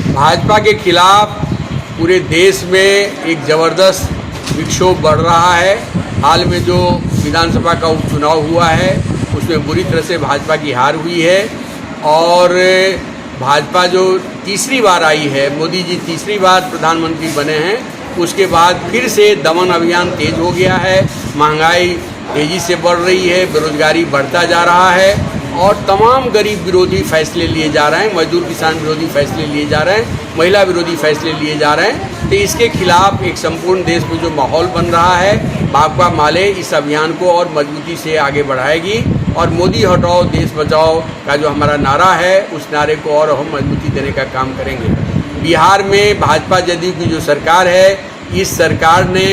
भाजपा के खिलाफ पूरे देश में एक ज़बरदस्त विक्षोभ बढ़ रहा है। हाल में जो विधानसभा का उपचुनाव हुआ है उसमें बुरी तरह से भाजपा की हार हुई है और भाजपा जो तीसरी बार आई है, मोदी जी तीसरी बार प्रधानमंत्री बने हैं, उसके बाद फिर से दमन अभियान तेज हो गया है। महंगाई तेज़ी से बढ़ रही है, बेरोजगारी बढ़ता जा रहा है और तमाम गरीब विरोधी फैसले लिए जा रहे हैं, मजदूर किसान विरोधी फैसले लिए जा रहे हैं, महिला विरोधी फैसले लिए जा रहे हैं। तो इसके खिलाफ एक संपूर्ण देश में जो माहौल बन रहा है, भाकपा माले इस अभियान को और मजबूती से आगे बढ़ाएगी और मोदी हटाओ देश बचाओ का जो हमारा नारा है उस नारे को और हम मजबूती देने का काम करेंगे। बिहार में भाजपा जदयू की जो सरकार है, इस सरकार ने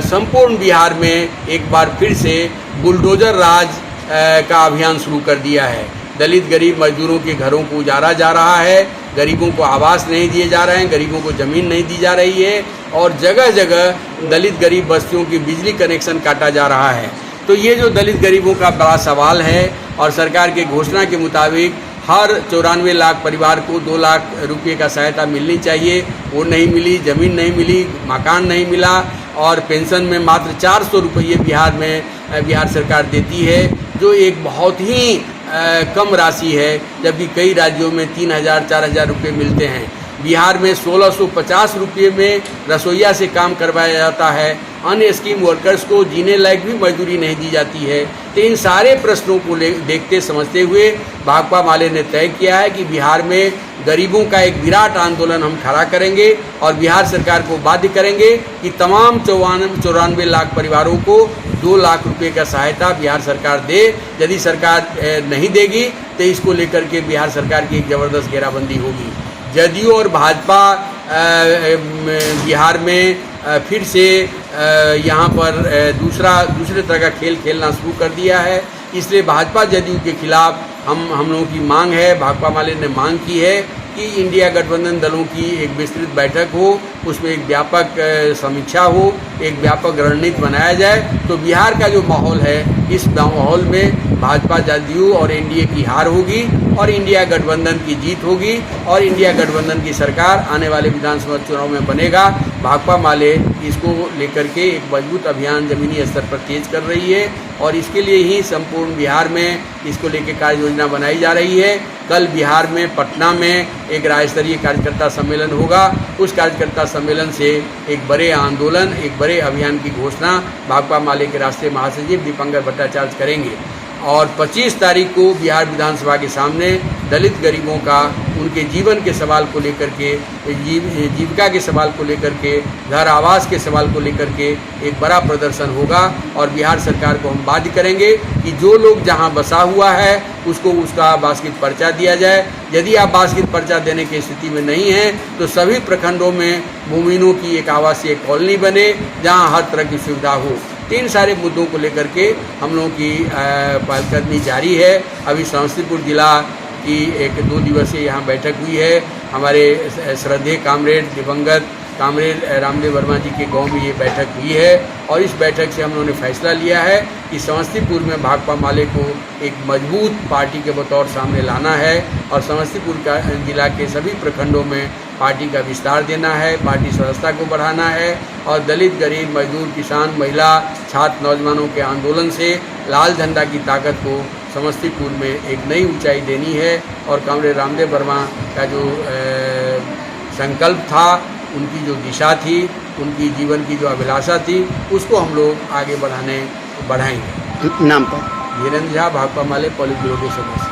संपूर्ण बिहार में एक बार फिर से बुलडोजर राज का अभियान शुरू कर दिया है। दलित गरीब मजदूरों के घरों को उजाड़ा जा रहा है, गरीबों को आवास नहीं दिए जा रहे हैं, गरीबों को ज़मीन नहीं दी जा रही है और जगह जगह दलित गरीब बस्तियों की बिजली कनेक्शन काटा जा रहा है। तो ये जो दलित गरीबों का बड़ा सवाल है और सरकार के घोषणा के मुताबिक हर 94 लाख परिवार को 2 लाख रुपये का सहायता मिलनी चाहिए, वो नहीं मिली, ज़मीन नहीं मिली, मकान नहीं मिला और पेंशन में मात्र 400 रुपये बिहार सरकार देती है, जो एक बहुत ही कम राशि है, जबकि कई राज्यों में 3000 4000 रुपये मिलते हैं। बिहार में 1650 रुपये में रसोइया से काम करवाया जाता है, अन्य स्कीम वर्कर्स को जीने लायक भी मजदूरी नहीं दी जाती है। तो इन सारे प्रश्नों को देखते समझते हुए भाकपा माले ने तय किया है कि बिहार में गरीबों का एक विराट आंदोलन हम खड़ा करेंगे और बिहार सरकार को बाध्य करेंगे कि तमाम 94 लाख परिवारों को 2 लाख रुपए का सहायता बिहार सरकार दे। यदि सरकार नहीं देगी तो इसको लेकर के बिहार सरकार की एक ज़बरदस्त घेराबंदी होगी। जदयू और भाजपा बिहार में फिर से यहाँ पर दूसरे तरह का खेल खेलना शुरू कर दिया है। इसलिए भाजपा जदयू के खिलाफ हम लोगों की मांग है, भाकपा माले ने मांग की है कि इंडिया गठबंधन दलों की एक विस्तृत बैठक हो, उसमें एक व्यापक समीक्षा हो, एक व्यापक रणनीति बनाया जाए। तो बिहार का जो माहौल है, इस माहौल में भाजपा जदयू और एनडीए की हार होगी और इंडिया गठबंधन की जीत होगी और इंडिया गठबंधन की सरकार आने वाले विधानसभा चुनाव में बनेगा। भाकपा माले इसको लेकर के एक मजबूत अभियान जमीनी स्तर पर तेज कर रही है और इसके लिए ही संपूर्ण बिहार में इसको लेकर कार्य योजना बनाई जा रही है। कल बिहार में पटना में एक राज्य स्तरीय कार्यकर्ता सम्मेलन होगा। उस कार्यकर्ता सम्मेलन से एक बड़े आंदोलन, एक बड़े अभियान की घोषणा भाकपा माले के राष्ट्रीय महासचिव दीपंकर भट्टाचार्य करेंगे और 25 तारीख को बिहार विधानसभा के सामने दलित गरीबों का उनके जीवन के सवाल को लेकर के, जीविका के सवाल को लेकर के, घर आवास के सवाल को लेकर के एक बड़ा प्रदर्शन होगा और बिहार सरकार को हम बाध्य करेंगे कि जो लोग जहां बसा हुआ है उसको उसका बास्केट पर्चा दिया जाए। यदि आप बास्केट पर्चा देने की स्थिति में नहीं हैं तो सभी प्रखंडों में भूमिहीनों की एक आवासीय कॉलोनी बने जहाँ हर तरह की सुविधा हो। इन सारे मुद्दों को लेकर के हम लोगों की पहलकदमी जारी है। अभी समस्तीपुर जिला की एक 2 दिवसीय यहाँ बैठक हुई है। हमारे श्रद्धेय कामरेड दिवंगत कामरेड रामदेव वर्मा जी के गांव में ये बैठक हुई है और इस बैठक से हम लोगों ने फैसला लिया है कि समस्तीपुर में भाकपा माले को एक मजबूत पार्टी के बतौर सामने लाना है और समस्तीपुर का जिला के सभी प्रखंडों में पार्टी का विस्तार देना है, पार्टी सदस्यता को बढ़ाना है और दलित गरीब मजदूर किसान महिला छात्र नौजवानों के आंदोलन से लाल झंडा की ताकत को समस्तीपुर में एक नई ऊंचाई देनी है। और कामरेड रामदेव वर्मा का जो संकल्प था, उनकी जो दिशा थी, उनकी जीवन की जो अभिलाषा थी, उसको हम लोग आगे बढ़ाएंगे। नाम पर धीरेन्द्र झा, भाकपा माले पोलित ब्यूरो के सदस्य।